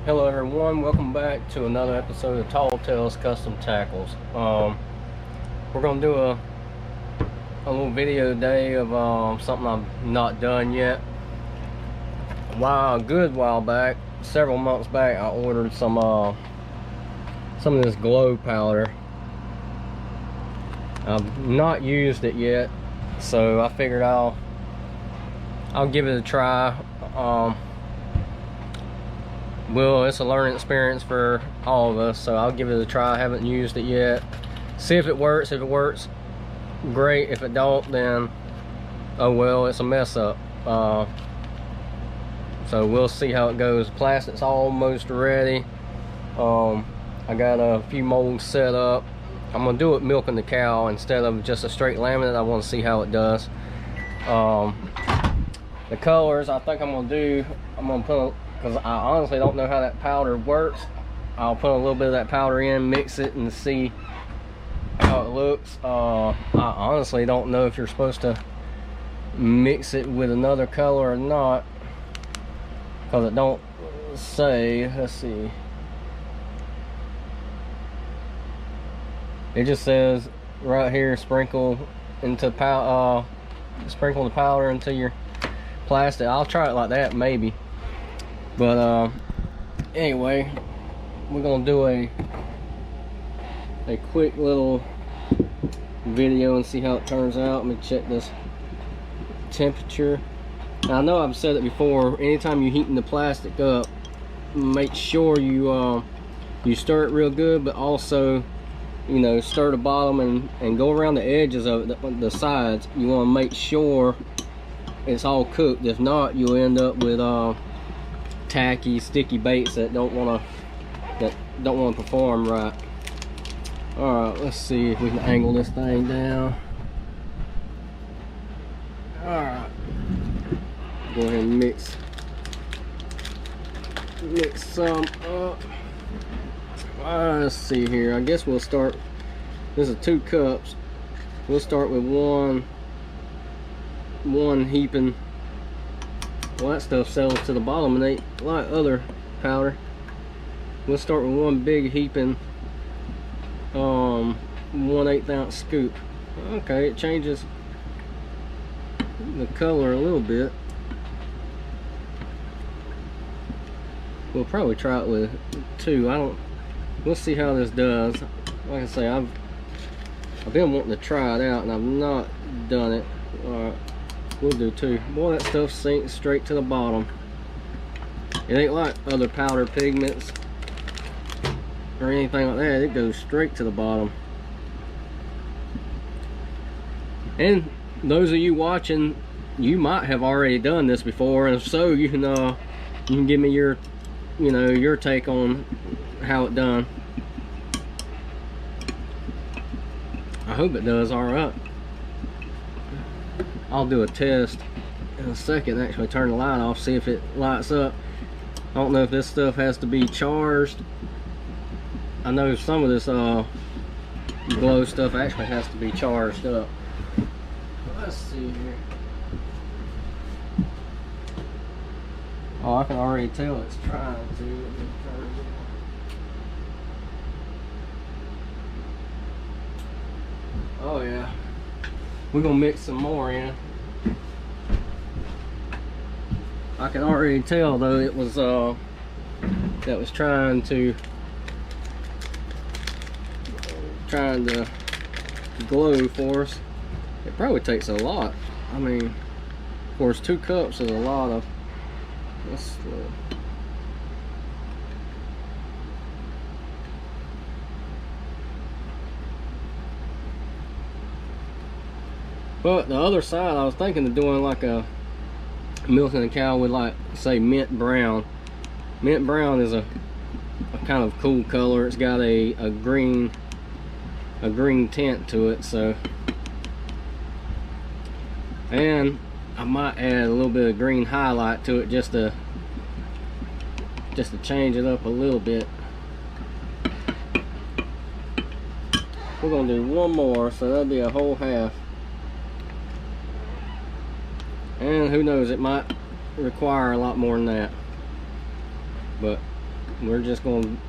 Hello everyone, welcome back to another episode of Tall Tales Custom Tackles. We're gonna do a little video today of something I've not done yet. A good while back, several months back, I ordered some of this glow powder. I've not used it yet, so I figured I'll give it a try. Well, it's a learning experience for all of us, so I'll give it a try. I haven't used it yet. See if it works. If it works, great. If it don't, then oh well, it's a mess up. So we'll see how it goes. Plastic's almost ready. I got a few molds set up. I'm gonna do it milking the cow instead of just a straight laminate. I want to see how it does. The colors I think I'm gonna put, because I honestly don't know how that powder works. I'll put a little bit of that powder in, mix it, and see how it looks. I honestly don't know if you're supposed to mix it with another color or not, because it don't say. Let's see. It just says right here, sprinkle the powder into your plastic. I'll try it like that maybe. But anyway, we're gonna do a quick little video and see how it turns out. Let me check this temperature. Now, I know I've said it before, anytime you're heating the plastic up, make sure you stir it real good, but also, you know, stir the bottom and go around the edges of it, the sides. You want to make sure it's all cooked. If not, you'll end up with tacky, sticky baits that don't want to perform right. All right, let's see if we can angle this thing down. All right, go ahead and mix some up. Let's see here. I guess we'll start. This is 2 cups. We'll start with one heaping. Well, that stuff settles to the bottom and ain't like other powder. We'll start with one big heaping 1/8 ounce scoop. Okay, it changes the color a little bit. We'll probably try it with 2. We'll see how this does. Like I say, I've been wanting to try it out and I've not done it. Alright, we'll do 2. Boy, that stuff sinks straight to the bottom. It ain't like other powder pigments or anything like that. It goes straight to the bottom. And those of you watching, you might have already done this before, and if so, you can give me your take on how it done. I hope it does all right. I'll do a test in a second. Actually turn the light off, see if it lights up. I don't know if this stuff has to be charged. I know some of this glow stuff actually has to be charged up. Let's see here. Oh, I can already tell it's trying to. Oh yeah, we're gonna mix some more in. I can already tell though it was trying to glow for us. It probably takes a lot. I mean, of course, 2 cups is a lot of. Let's But the other side, I was thinking of doing like a milking the cow with, like, say, mint brown. Mint brown is a kind of cool color. It's got a green tint to it, so. And I might add a little bit of green highlight to it just to change it up a little bit. We're gonna do one more, so that'll be a whole half. And who knows, it might require a lot more than that. But We're just going,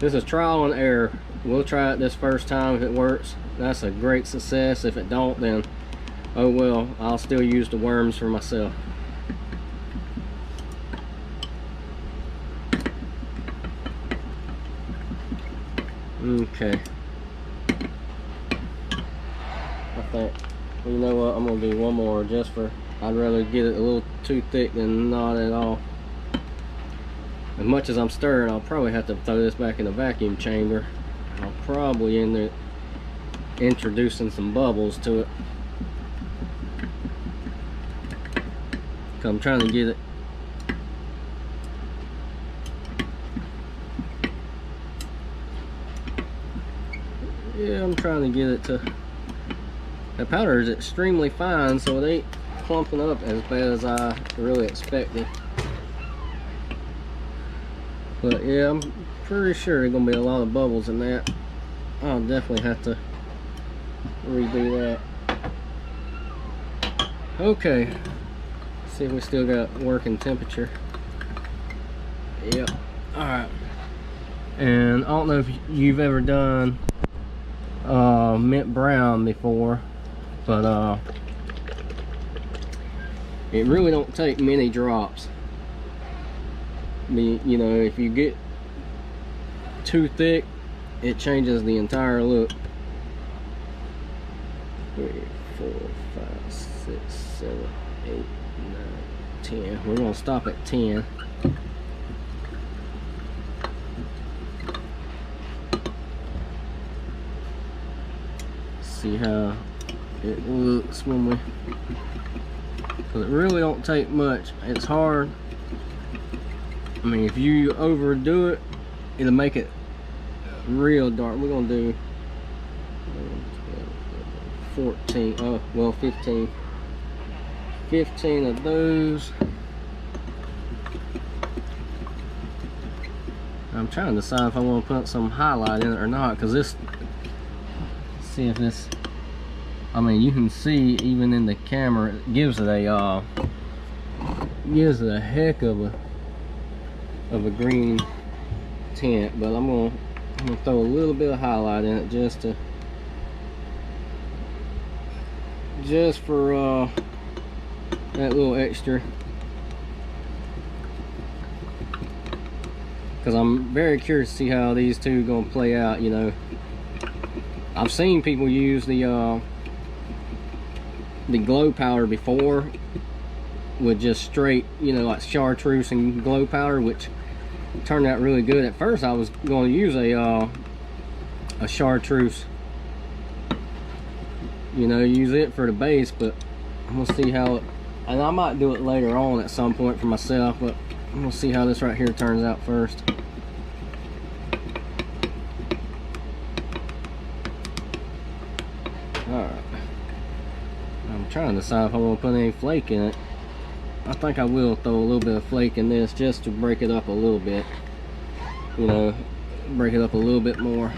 this is trial and error. We'll try it this first time. If it works, that's a great success. If it don't, then oh well, I'll still use the worms for myself. Okay. I think, well, you know what, I'm gonna do one more just for, I'd rather get it a little too thick than not at all. As much as I'm stirring, I'll probably have to throw this back in the vacuum chamber. I'll probably end up introducing some bubbles to it. Cause I'm trying to get it I'm trying to get it to, the powder is extremely fine, so it ain't clumping up as bad as I really expected. But yeah, I'm pretty sure there's gonna be a lot of bubbles in that. I'll definitely have to redo that. Okay, let's see if we still got working temperature. Yep. Alright. And I don't know if you've ever done mint brown before, but it really don't take many drops. You know, if you get too thick, it changes the entire look. 3, 4, 5, 6, 7, 8, 9, 10. We're gonna stop at 10. See how it looks when we, because it really don't take much. It's hard. I mean, if you overdo it, it'll make it real dark. We're gonna do 14, oh well, 15 of those. I'm trying to decide if I want to put some highlight in it or not, because this, see if this, I mean, you can see even in the camera, it gives it a heck of a green tint. But I'm gonna throw a little bit of highlight in it just for that little extra, because I'm very curious to see how these two are gonna play out. You know, I've seen people use the glow powder before with just straight, you know, like chartreuse and glow powder, which turned out really good. At first I was going to use a chartreuse, you know, use it for the base, but I'm gonna see how it, and I might do it later on at some point for myself, but I'm gonna see how this right here turns out first. Alright, I'm trying to decide if I want to put any flake in it. I think I will throw a little bit of flake in this just to break it up a little bit, you know, break it up a little bit more.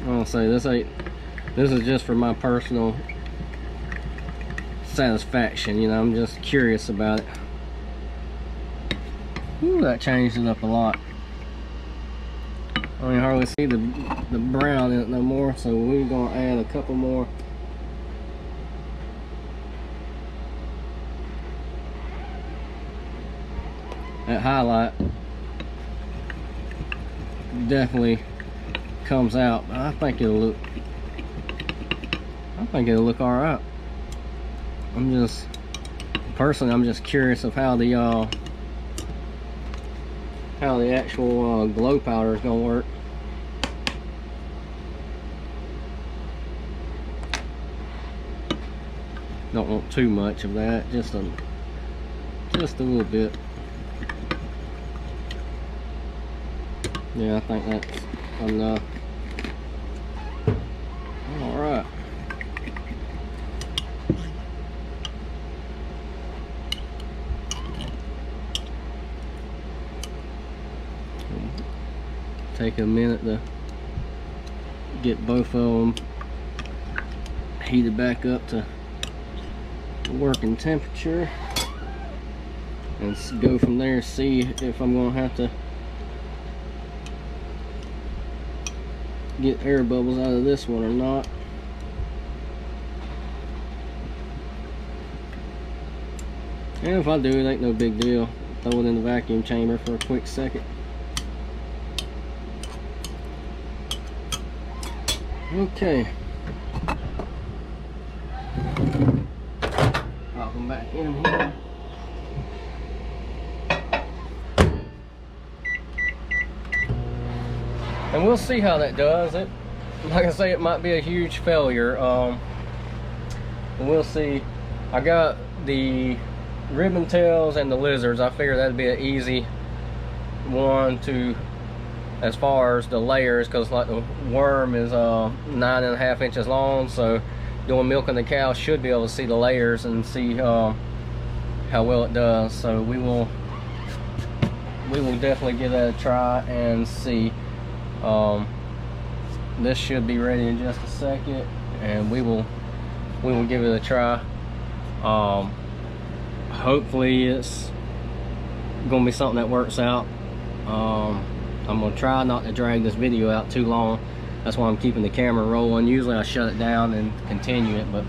I'll say this is just for my personal satisfaction, you know. I'm just curious about it. Ooh, that changed it up a lot. I mean, hardly see the brown in it no more, so we're gonna add a couple more. That highlight definitely comes out, but I think it'll look all right. I'm just curious of how the actual glow powder is gonna work. Don't want too much of that, just a little bit. Yeah, I think that's enough. All right. Take a minute to get both of them heated back up to working temperature. and go from there, see if I'm gonna have to get air bubbles out of this one or not. And if I do, it ain't no big deal. Throw it in the vacuum chamber for a quick second. Okay. Pop them back in here. And we'll see how that does. It, like I say, it might be a huge failure. We'll see. I got the ribbon tails and the lizards. I figured that'd be an easy one to, as far as the layers, because like the worm is 9.5 inches long, so doing milking the cow should be able to see the layers and see how well it does. So we will definitely give that a try and see. This should be ready in just a second, and we will give it a try. Hopefully it's gonna be something that works out. I'm gonna try not to drag this video out too long. That's why I'm keeping the camera rolling. Usually I shut it down and continue it, but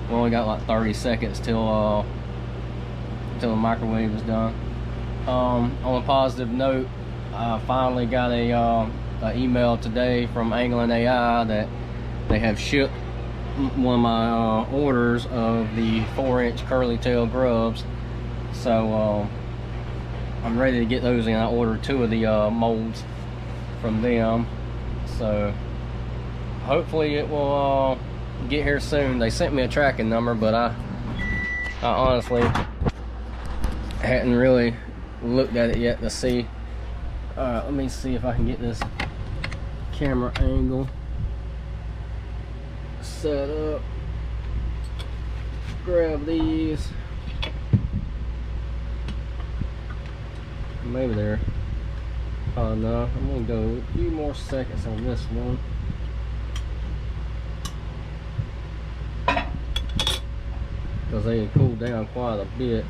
we only got like 30 seconds till the microwave is done. On a positive note, I finally got a email today from Anglin AI that they have shipped one of my orders of the 4-inch curly tail grubs. So I'm ready to get those in. I ordered 2 of the molds from them, so hopefully it will get here soon. They sent me a tracking number, but I honestly hadn't really looked at it yet to see. Alright, let me see if I can get this camera angle set up. Grab these. Maybe they're, oh no, I'm gonna go a few more seconds on this one. Because they cooled down quite a bit.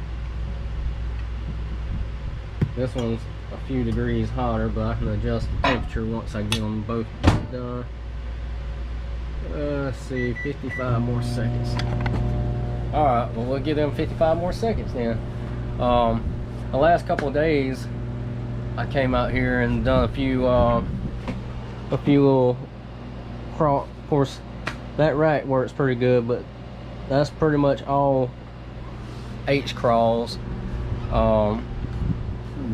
This one's a few degrees hotter, but I can adjust the temperature once I get them both done. Let's see, 55 more seconds. Alright, well, we'll give them 55 more seconds then. The last couple of days I came out here and done a few little crawl. Of course, that rack works pretty good, but that's pretty much all H crawls.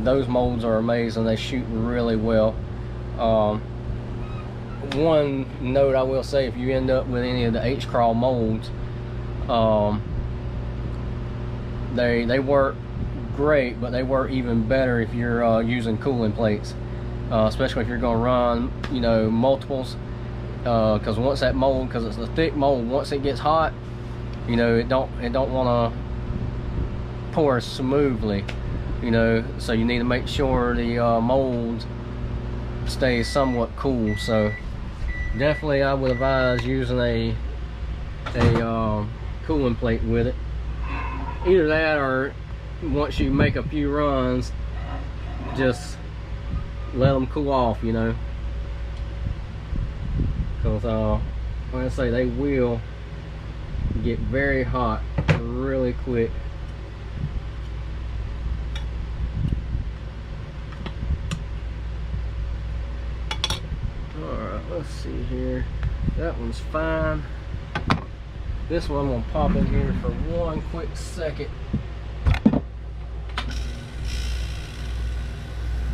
Those molds are amazing. They shoot really well. One note I will say, if you end up with any of the H crawl molds, they work great, but they work even better if you're using cooling plates, especially if you're going to run, you know, multiples, because once that mold, because it's a thick mold, once it gets hot, you know, it don't want to pour smoothly, you know, so you need to make sure the mold stays somewhat cool. So definitely I would advise using a cooling plate with it. Either that, or once you make a few runs, just let them cool off, you know, because like I say, they will get very hot really quick. Alright, let's see here. That one's fine. This one will pop in here for one quick second,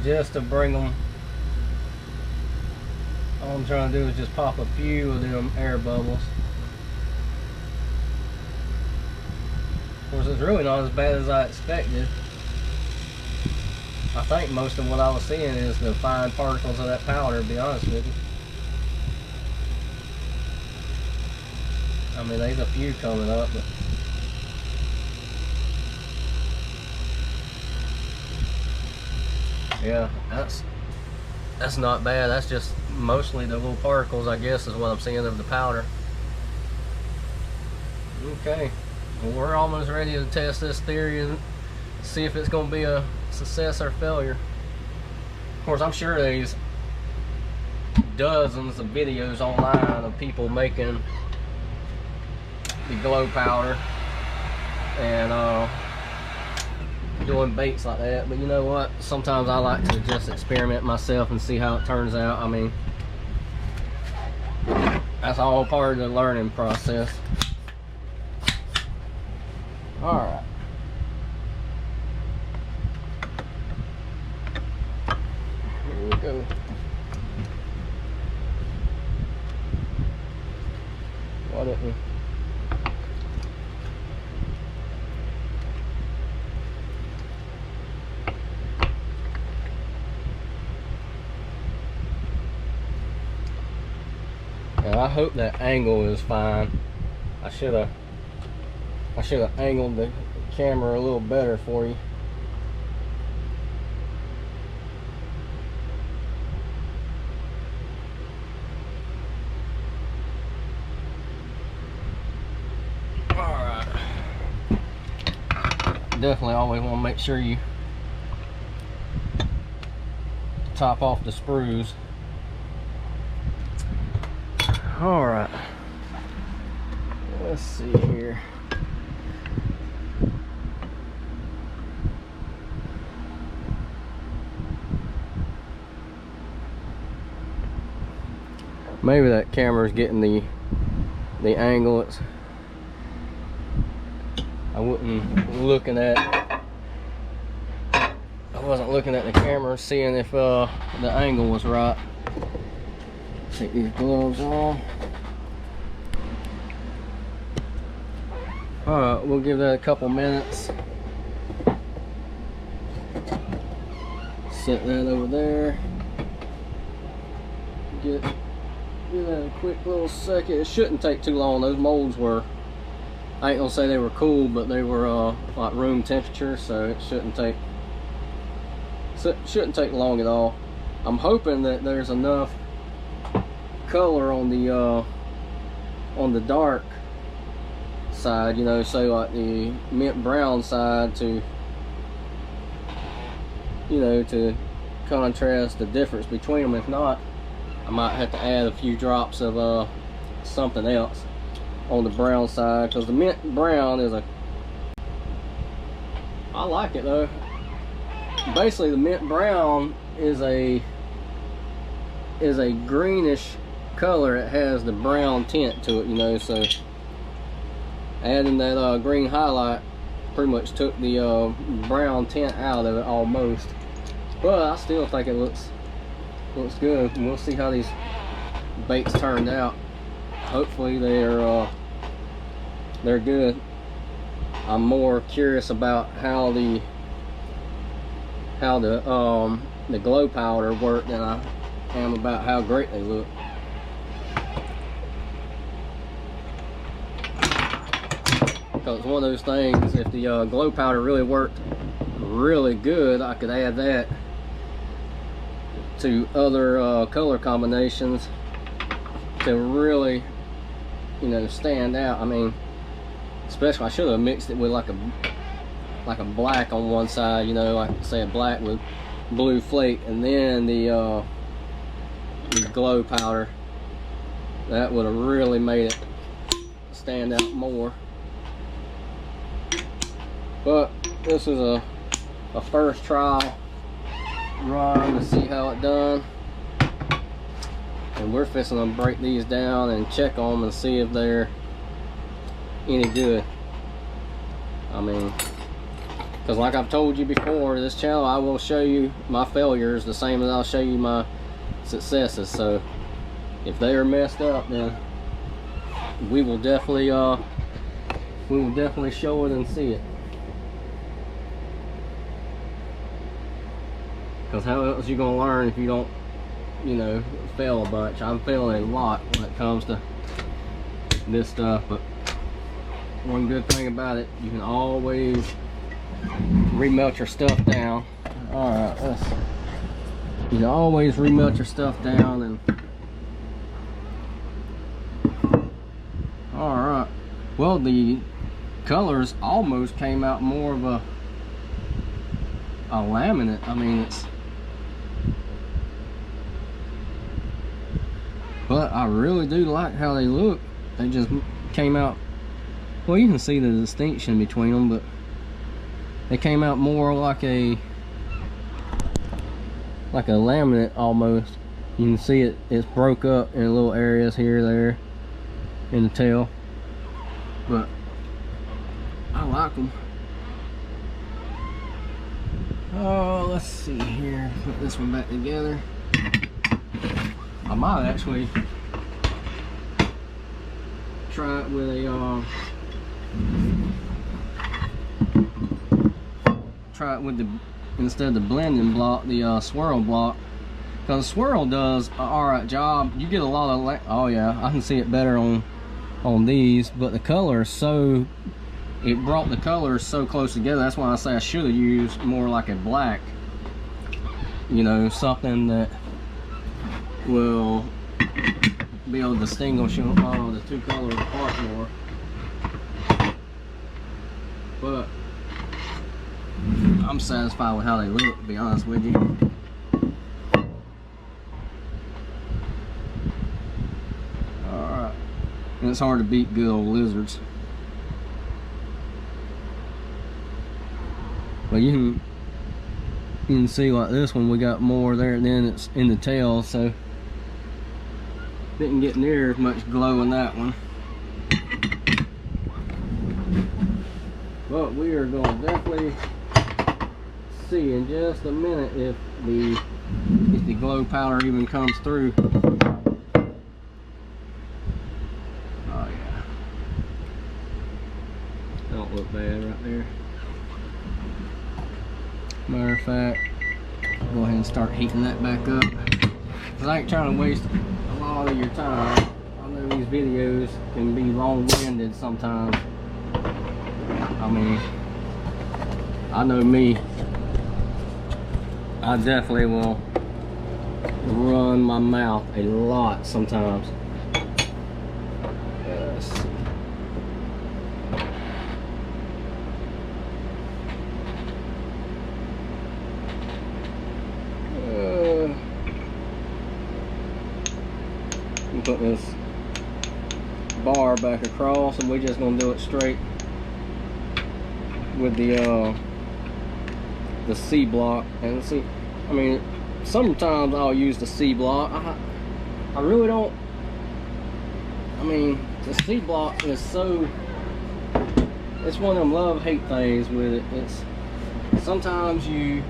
just to bring them. All I'm trying to do is just pop a few of them air bubbles. Of course, it's really not as bad as I expected. I think most of what I was seeing is the fine particles of that powder, to be honest with you. I mean, there's a few coming up, but yeah, that's not bad. That's just mostly the little particles, I guess, is what I'm seeing of the powder. Okay, well, we're almost ready to test this theory see if it's going to be a success or failure. Of course, I'm sure there's dozens of videos online of people making the glow powder and doing baits like that, but you know what, sometimes I like to just experiment myself and see how it turns out. I mean, that's all part of the learning process. All right. Here we go. Why didn't we? And I hope that angle is fine. I should have angled the camera a little better for you. Alright. Definitely always want to make sure you top off the sprues. All right, let's see here. Maybe that camera's getting the angle. I wasn't looking at the camera, seeing if the angle was right. Take these gloves off. Alright, we'll give that a couple minutes. Set that over there. Give that a quick little second. It shouldn't take too long. Those molds were, I ain't gonna say they were cool, but they were like room temperature, so it shouldn't take long at all. I'm hoping that there's enough color on the dark side, you know, say like the mint brown side, to, you know, to contrast the difference between them. If not, I might have to add a few drops of something else on the brown side, because the mint brown is I like it though. Basically the mint brown is a greenish color. It has the brown tint to it, you know, so adding that green highlight pretty much took the brown tint out of it almost, but I still think it looks good. And we'll see how these baits turned out. Hopefully they're good. I'm more curious about how the glow powder worked than I am about how great they look. Because it's one of those things, if the glow powder really worked really good, I could add that to other color combinations to really, you know, stand out. I mean, especially I should have mixed it with like a black on one side, you know, like say a black with blue flake, and then the glow powder. That would have really made it stand out more. But this is a first trial run to see how it done, and we're fixing to break these down and check on them and see if they're any good. I mean, because like I've told you before, this channel I will show you my failures the same as I'll show you my successes. So if they are messed up, then we will definitely show it and see it. Because how else are you gonna learn if you don't, you know, fail a bunch? I'm failing a lot when it comes to this stuff, but one good thing about it, you can always remelt your stuff down. Alright, you can always remelt your stuff down. And alright, well, the colors almost came out more of a laminate. I mean, it's, but I really do like how they look. They just came out, well, you can see the distinction between them, but they came out more like a laminate almost. You can see it's broke up in little areas here, there, in the tail, but I like them. Oh, let's see here. Put this one back together. I might actually try it with a instead of the blending block, the swirl block, because the swirl does an alright job. You get a lot of, oh yeah, I can see it better on these, but the color is so, it brought the colors so close together. That's why I say I should have used more like a black, you know, something that will be able to distinguish the two colors apart more. But I'm satisfied with how they look, to be honest with you. Alright. And it's hard to beat good old lizards. But you can see like this one, we got more there than it's in the tail, so didn't get near as much glow in that one. But we are going to definitely see in just a minute if the glow powder even comes through. Oh yeah, don't look bad right there. Matter of fact, go ahead and start heating that back up, because I ain't trying to waste a lot of your time. I know these videos can be long-winded sometimes. I mean, I know me, I definitely will run my mouth a lot sometimes. Let's see. Put this bar back across, and we're just gonna do it straight with the C block. And see, I mean, sometimes I'll use the C block. I really don't. I mean, the C block is so, it's one of them love-hate things with it. It's sometimes you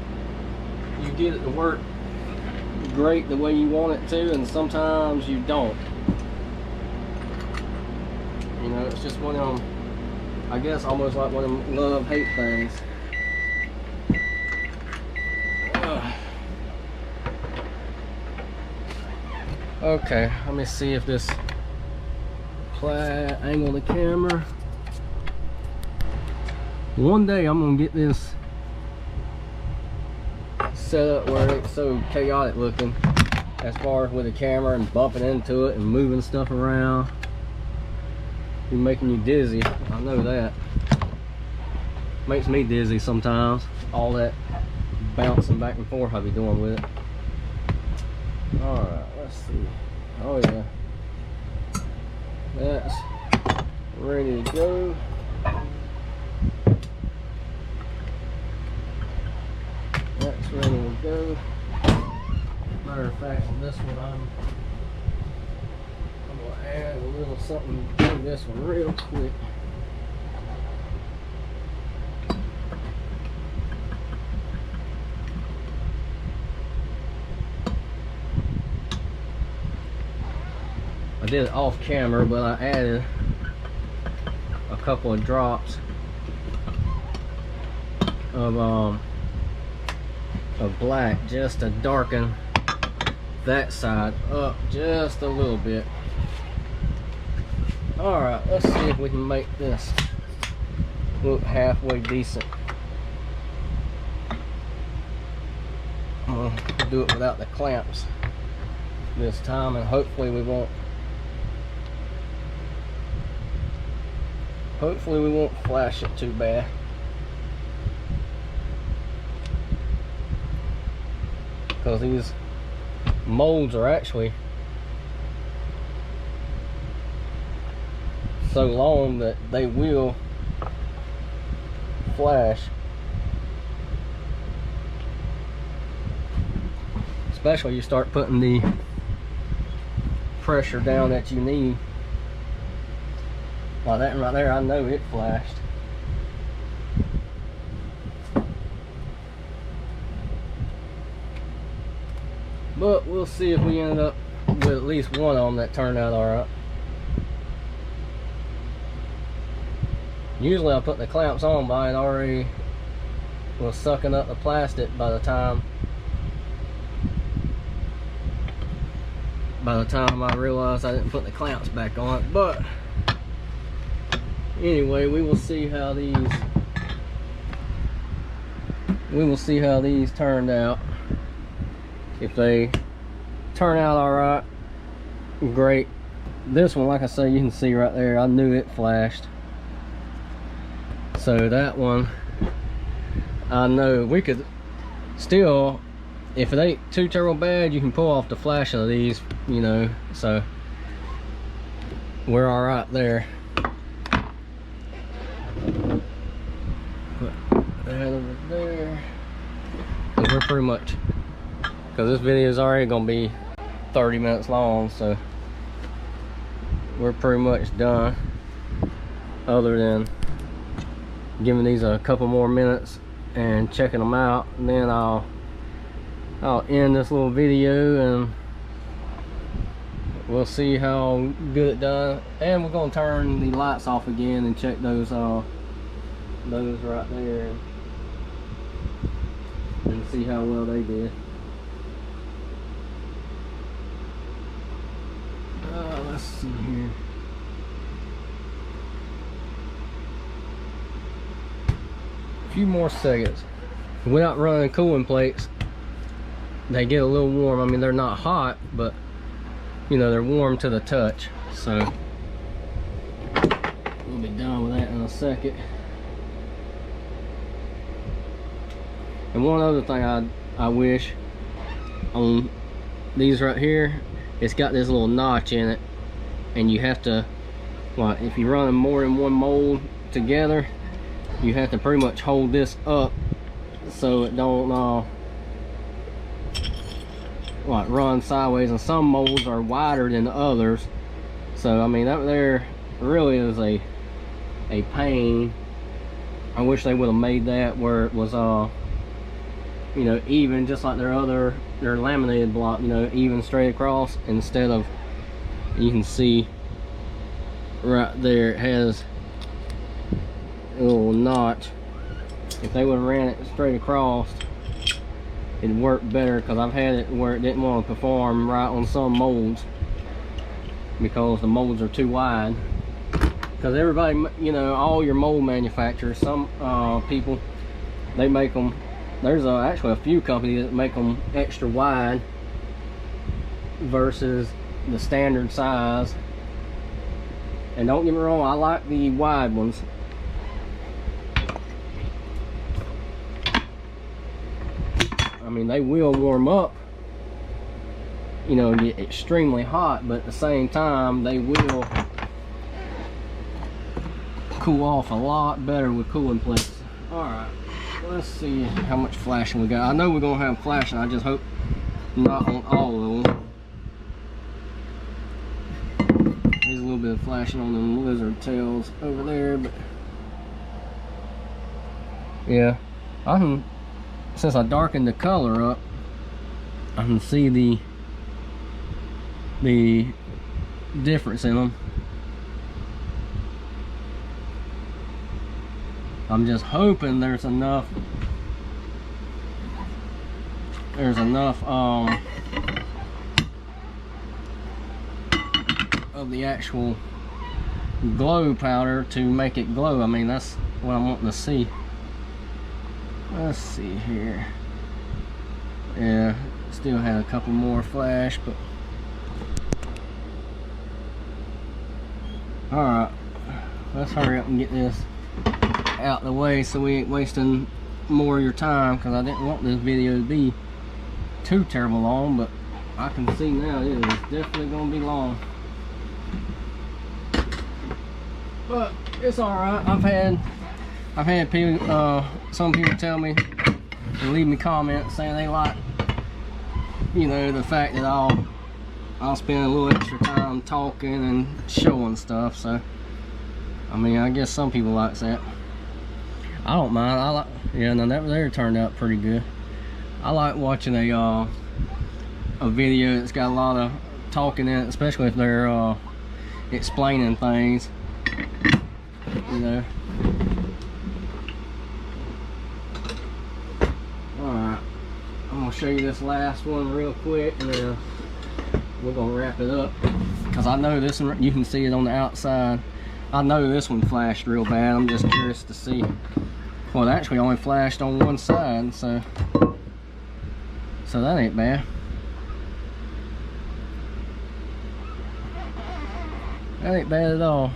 get it to work great the way you want it to, and sometimes you don't. You know, it's just one of them, I guess, almost like one of them love-hate things. Okay, let me see if this angle the camera. One day I'm gonna get this set up where it's so chaotic looking, as far as with the camera and bumping into it and moving stuff around, be making you dizzy. I know that makes me dizzy sometimes, all that bouncing back and forth I be doing with it. All right, let's see. Oh yeah, that's ready to go. That's ready to go. Matter of fact, on this one, I'm gonna add a little something to this one real quick. I did it off camera, but I added a couple of drops of black just to darken that side up just a little bit. Alright, let's see if we can make this look halfway decent. I'm gonna do it without the clamps this time, and hopefully we won't flash it too bad. because these molds are actually so long that they will flash, especially you start putting the pressure down that you need. Like that right there, I know it flashed. But we'll see if we end up with at least one of them that turned out alright. Usually I put the clamps on, but it already was sucking up the plastic by the time I realized I didn't put the clamps back on it. But anyway, we will see how these turned out. If they turn out alright, great. This one, like I say, you can see right there, I knew it flashed. So that one, I know we could still, if it ain't too terrible bad, you can pull off the flashing of these, you know, so we're alright there. Put that over there, because we're pretty much, because this video is already going to be 30 minutes long, so we're pretty much done, other than giving these a couple more minutes and checking them out, and then I'll end this little video and we'll see how good it done. And we're going to turn the lights off again and check those right there and see how well they did. Let's see here. A few more seconds. We're not running cooling plates. They get a little warm. I mean, they're not hot, but you know, they're warm to the touch. So we'll be done with that in a second. And one other thing I wish on these right here, it's got this little notch in it, and you have to, like, if you run more than one mold together, you have to pretty much hold this up so it don't like run sideways. And some molds are wider than the others, so I mean that there really is a pain. I wish they would have made that where it was you know, even, just like their laminated block, you know, even straight across, instead of, you can see right there it has a little notch. If they would have ran it straight across, it'd work better, because I've had it where it didn't want to perform right on some molds because the molds are too wide. Because everybody, you know, all your mold manufacturers, some people, they make them, there's actually a few companies that make them extra wide versus the standard size. And don't get me wrong, I like the wide ones. I mean, they will warm up, you know, get extremely hot, but at the same time they will cool off a lot better with cooling plates. Alright, let's see how much flashing we got. I know we're gonna have flashing, I just hope not on all of them. There's a little bit of flashing on them lizard tails over there, but yeah, I can, since I darkened the color up, I can see the difference in them. I'm just hoping there's enough of the actual glow powder to make it glow. I mean, that's what I'm wanting to see. Let's see here. Yeah, still had a couple more flash, but alright, let's hurry up and get this out of the way so we ain't wasting more of your time, because I didn't want this video to be too terrible long, but I can see now it is definitely gonna be long. But it's all right. I've had people, some people tell me and leave me comments saying they like, you know, the fact that I'll spend a little extra time talking and showing stuff. So I mean, I guess some people like that. I don't mind. I like, yeah, no, that there turned out pretty good. I like watching a video that's got a lot of talking in it, especially if they're explaining things, you know. Alright, I'm gonna show you this last one real quick, and then we're gonna wrap it up, because I know this one, you can see it on the outside. I know this one flashed real bad. I'm just curious to see. Well, it actually only flashed on one side, so that ain't bad. That ain't bad at all.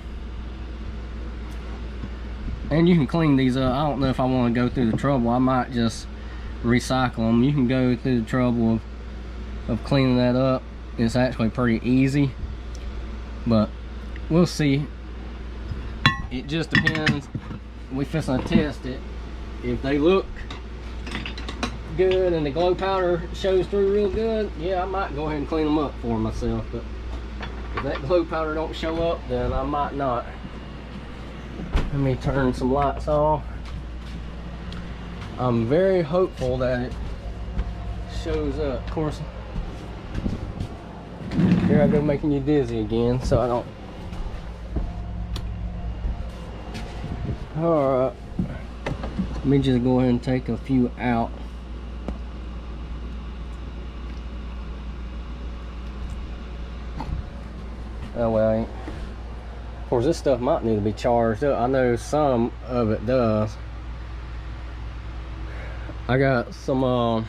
And you can clean these up. I don't know if I want to go through the trouble. I might just recycle them. You can go through the trouble of cleaning that up. It's actually pretty easy, but we'll see. It just depends. We fixing to test it. If they look good and the glow powder shows through real good, yeah, I might go ahead and clean them up for myself. But if that glow powder don't show up, then I might not. Let me turn some lights off. I'm very hopeful that it shows up. Of course, here I go making you dizzy again, so I don't. Alright, let me just go ahead and take a few out. Oh well, of course this stuff might need to be charged up. I know some of it does. I got some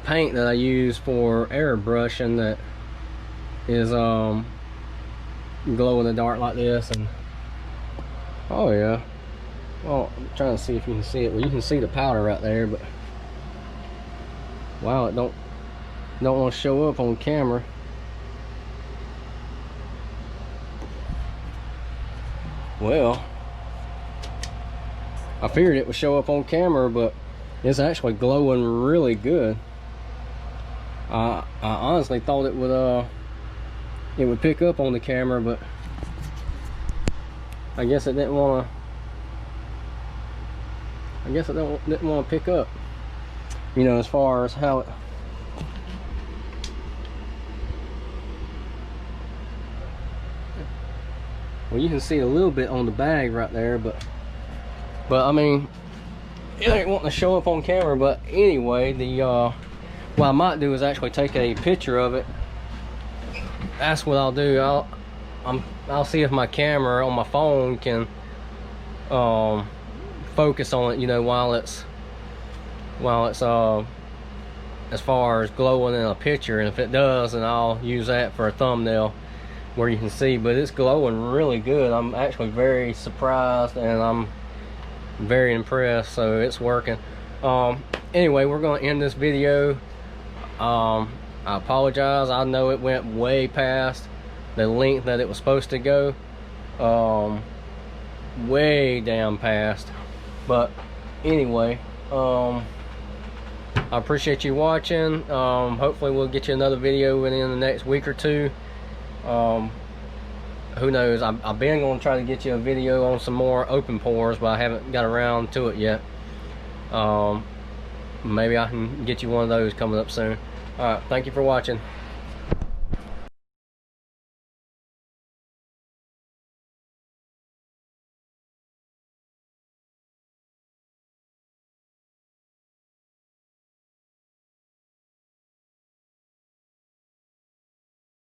paint that I use for airbrushing that is glow in the dark like this, and oh yeah. Well, I'm trying to see if you can see it. Well, you can see the powder right there, but wow, it don't want to show up on camera. Well, I figured it would show up on camera, but it's actually glowing really good. I honestly thought it would pick up on the camera, but I guess it didn't want to. I guess it didn't want to pick up. You know, as far as how it. Well, you can see a little bit on the bag right there, but I mean, it ain't wanting to show up on camera. But anyway, what I might do is actually take a picture of it. That's what I'll do. I'll see if my camera on my phone can focus on it, you know, while it's as far as glowing in a picture, and if it does, then I'll use that for a thumbnail where you can see. But it's glowing really good. I'm actually very surprised, and I'm very impressed. So it's working. Anyway, we're going to end this video. I apologize. I know it went way past the length that it was supposed to go, way down past. But anyway, I appreciate you watching. Hopefully we'll get you another video within the next week or two. Who knows? I've been going to try to get you a video on some more open pores, but I haven't got around to it yet. Maybe I can get you one of those coming up soon. Alright, thank you for watching.